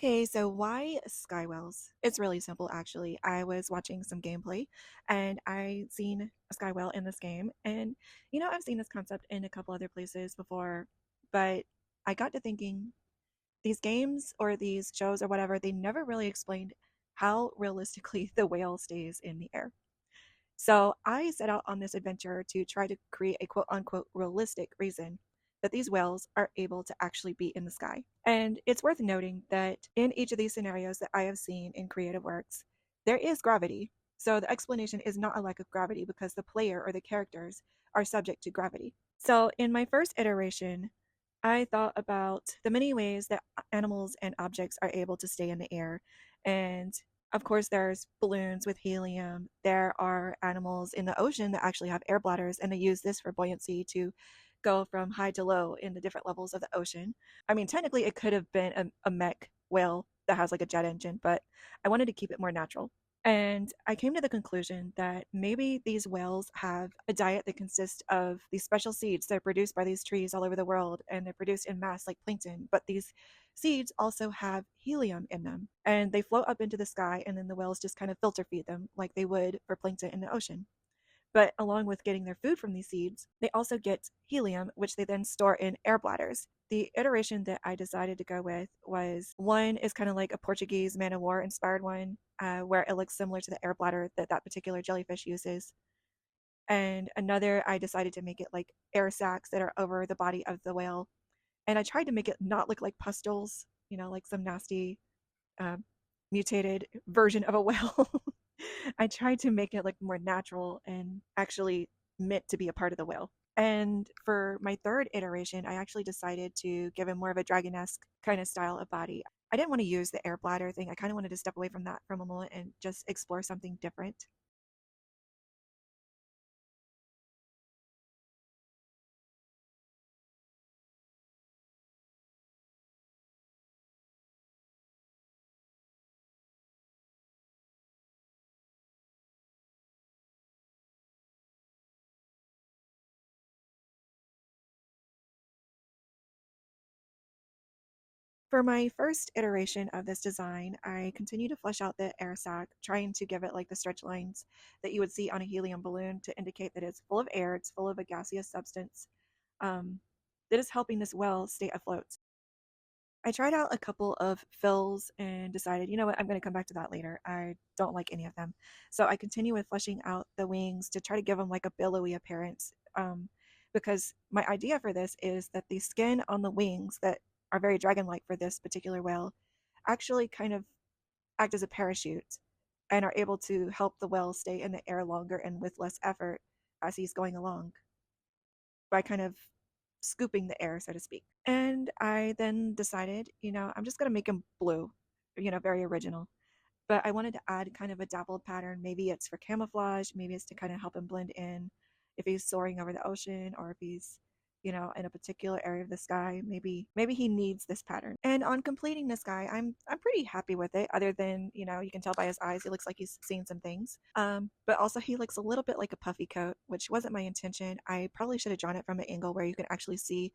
Okay, so why sky whales? It's really simple, actually. I was watching some gameplay and I seen a sky whale in this game. And, I've seen this concept in a couple other places before, but I got to thinking these games or these shows or whatever, they never really explained how realistically the whale stays in the air. So I set out on this adventure to try to create a quote unquote realistic reason that these whales are able to actually be in the sky. And it's worth noting that in each of these scenarios that I have seen in creative works, there is gravity. So the explanation is not a lack of gravity because the player or the characters are subject to gravity. So in my first iteration, I thought about the many ways that animals and objects are able to stay in the air. And of course, there's balloons with helium. There are animals in the ocean that actually have air bladders, and they use this for buoyancy to go from high to low in the different levels of the ocean. I mean, technically, it could have been a mech whale that has like a jet engine, but I wanted to keep it more natural. And I came to the conclusion that maybe these whales have a diet that consists of these special seeds that are produced by these trees all over the world, and they're produced in mass like plankton. But these seeds also have helium in them, and they float up into the sky, and then the whales just kind of filter feed them like they would for plankton in the ocean. But along with getting their food from these seeds, they also get helium, which they then store in air bladders. The iteration that I decided to go with was one is kind of like a Portuguese man of war inspired one, where it looks similar to the air bladder that that particular jellyfish uses. And another, I decided to make it like air sacs that are over the body of the whale. And I tried to make it not look like pustules, like some nasty um, mutated version of a whale. I tried to make it look more natural and actually meant to be a part of the whale. And for my third iteration, I actually decided to give him more of a dragonesque kind of style of body. I didn't want to use the air bladder thing. I kind of wanted to step away from that for a moment and just explore something different. For my first iteration of this design, I continue to flesh out the air sac, trying to give it like the stretch lines that you would see on a helium balloon to indicate that it's full of air, it's full of a gaseous substance um, that is helping this well stay afloat. I tried out a couple of fills and decided, you know what, I'm going to come back to that later. I don't like any of them. So I continue with fleshing out the wings to try to give them like a billowy appearance. Because my idea for this is that the skin on the wings that are very dragon like for this particular whale actually kind of act as a parachute and are able to help the whale stay in the air longer and with less effort as he's going along by kind of scooping the air, so to speak. And I then decided, I'm just going to make him blue, very original. But I wanted to add kind of a dappled pattern. Maybe it's for camouflage, maybe it's to kind of help him blend in if he's soaring over the ocean or if he's in a particular area of the sky. Maybe he needs this pattern. And on completing this guy, I'm pretty happy with it, other than, you can tell by his eyes, he looks like he's seen some things. But also he looks a little bit like a puffy coat, which wasn't my intention. I probably should have drawn it from an angle where you can actually see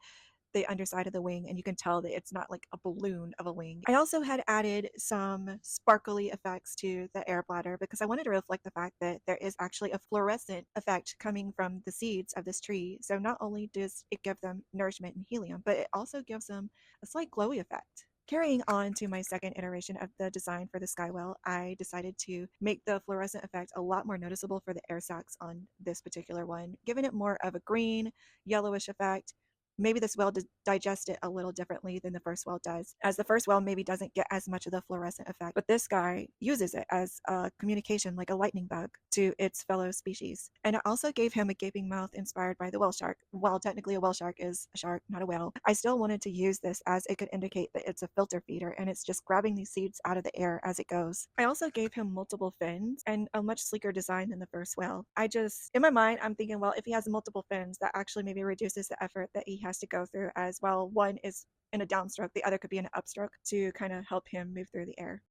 the underside of the wing and you can tell that it's not like a balloon of a wing. I also had added some sparkly effects to the air bladder because I wanted to reflect the fact that there is actually a fluorescent effect coming from the seeds of this tree. So not only does it give them nourishment and helium, but it also gives them a slight glowy effect. Carrying on to my second iteration of the design for the skywell, I decided to make the fluorescent effect a lot more noticeable for the air sacs on this particular one, giving it more of a green, yellowish effect. Maybe this well digest it a little differently than the first well does, as the first well maybe doesn't get as much of the fluorescent effect, but this guy uses it as a communication, like a lightning bug, to its fellow species. And it also gave him a gaping mouth inspired by the whale shark. While technically a whale shark is a shark, not a whale, I still wanted to use this as it could indicate that it's a filter feeder and it's just grabbing these seeds out of the air as it goes. I also gave him multiple fins and a much sleeker design than the first whale. In my mind, I'm thinking, well, if he has multiple fins, that actually maybe reduces the effort that he has to go through, as well one is in a downstroke, the other could be in an upstroke to kind of help him move through the air.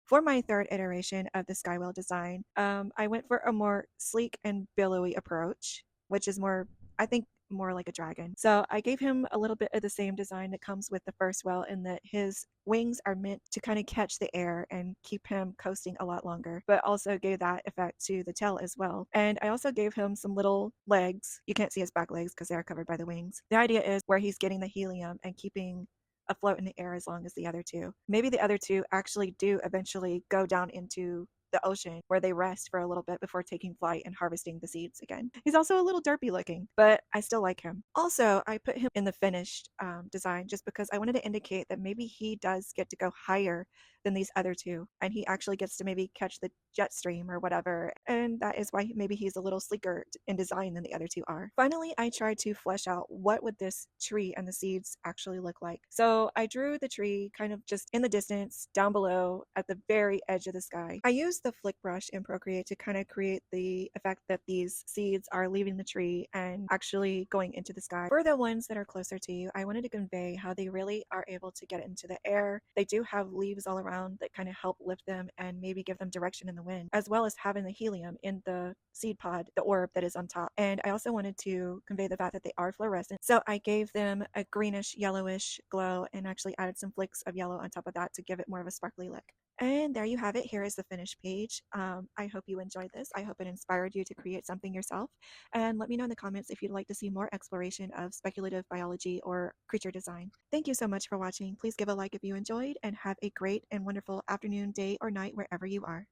For my third iteration of the skywheel design, I went for a more sleek and billowy approach, which is more, I think, more like a dragon. So I gave him a little bit of the same design that comes with the first whale, in that his wings are meant to kind of catch the air and keep him coasting a lot longer, but also gave that effect to the tail as well. And I also gave him some little legs. You can't see his back legs because they are covered by the wings. The idea is where he's getting the helium and keeping afloat in the air as long as the other two. Maybe the other two actually do eventually go down into the ocean where they rest for a little bit before taking flight and harvesting the seeds again. He's also a little derpy looking, but I still like him. Also, I put him in the finished design just because I wanted to indicate that maybe he does get to go higher than these other two, and he actually gets to maybe catch the jet stream or whatever, and that is why maybe he's a little sleeker in design than the other two are. Finally, I tried to flesh out what would this tree and the seeds actually look like. So I drew the tree kind of just in the distance down below at the very edge of the sky. I used the flick brush in Procreate to kind of create the effect that these seeds are leaving the tree and actually going into the sky. For the ones that are closer to you, I wanted to convey how they really are able to get into the air. They do have leaves all around that kind of help lift them and maybe give them direction in the wind, as well as having the helium in the seed pod, the orb that is on top. And I also wanted to convey the fact that they are fluorescent. So I gave them a greenish, yellowish glow and actually added some flicks of yellow on top of that to give it more of a sparkly look. And there you have it. Here is the finished page. I hope you enjoyed this. I hope it inspired you to create something yourself. And let me know in the comments if you'd like to see more exploration of speculative biology or creature design. Thank you so much for watching. Please give a like if you enjoyed, and have a great and wonderful afternoon, day, or night wherever you are.